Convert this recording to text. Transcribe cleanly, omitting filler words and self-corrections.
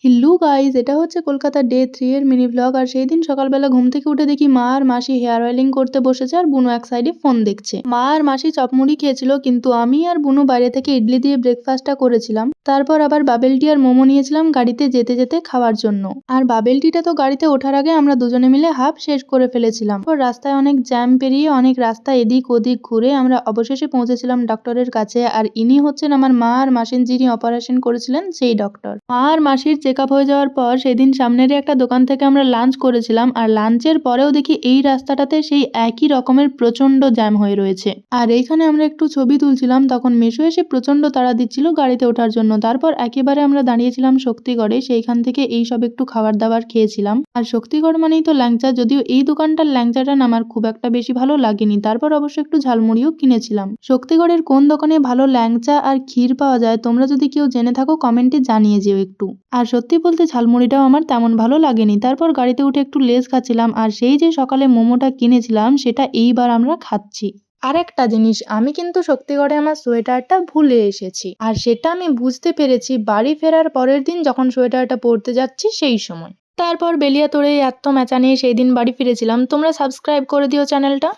Hello guys, এটা হচ্ছে কলকাতার ডে 3 এর মিনি ভ্লগ। আর সেই দিন সকালবেলা ঘুম থেকে উঠে দেখি মা আর মাসি হেয়ার অয়েলিং করতে বসেছে আর বুনু এক সাইডে ফোন দেখছে। মা আর মাসি চপমুড়ি খেয়েছিল, কিন্তু আমি আর বুনু বাইরে থেকে ইডলি দিয়ে ব্রেকফাস্টটা করেছিলাম। তারপর আবার বাবেল টি আর মোমো নিয়েছিলাম গাড়িতে যেতে যেতে খাওয়ার জন্য। আর বাবেল টিটা তো গাড়িতে ওঠার আগে আমরা দুজনে মিলে হাফ শেষ করে ফেলেছিলাম। তারপর রাস্তায় অনেক জ্যাম পেরিয়ে অনেক রাস্তা এদিক ওদিক ঘুরে আমরা অবশেষে পৌঁছেছিলাম ডক্টরের কাছে। আর ইনি হচ্ছেন আমার মা আর মাসির যিনি অপারেশন করেছিলেন সেই ডক্টর। মা আর মাসির চেক আপ হয়ে যাওয়ার পর সেদিন সামনেরই একটা দোকান থেকে আমরা লাঞ্চ করেছিলাম। আর লাঞ্চের পরেও দেখি এই রাস্তাটাতে সেই একই রকমের প্রচন্ড জ্যাম হয়ে রয়েছে। আর এইখানে আমরা একটু ছবি তুলছিলাম, তখন মেশো এসে প্রচন্ড তাড়া দিচ্ছিল গাড়িতে ওঠার জন্য। তারপর একেবারে আমরা দাঁড়িয়েছিলাম শক্তিগড়ে, সেইখান থেকে এইসব একটু খাবার দাবার খেয়েছিলাম। আর শক্তিগড় মানেই তো ল্যাংচা, যদিও এই দোকানটার ল্যাংচাটা না আমার খুব একটা বেশি ভালো লাগেনি। তারপর অবশ্য একটু ঝালমুড়িও কিনেছিলাম। শক্তিগড়ের কোন দোকানে ভালো ল্যাংচা আর ক্ষীর পাওয়া যায় তোমরা যদি কেউ জেনে থাকো কমেন্টে জানিয়ে যেও একটু। আর সত্যি বলতে ঝালমুড়িটাও আমার তেমন ভালো লাগেনি। তারপর গাড়িতে উঠে একটু লেস খাচ্ছিলাম, আর সেই যে সকালে মোমোটা কিনেছিলাম সেটা এইবার আমরা খাচ্ছি। আর একটা জিনিস, আমি কিন্তু শক্তিগড়ে আমার সোয়েটারটা ভুলে এসেছি, আর সেটা আমি বুঝতে পেরেছি বাড়ি ফেরার পরের দিন যখন সোয়েটারটা পরতে যাচ্ছি সেই সময়। তারপর বেলিয়াতোড়ে এত মেচা নিয়ে সেই দিন বাড়ি ফিরেছিলাম। তোমরা সাবস্ক্রাইব করে দিও চ্যানেলটা।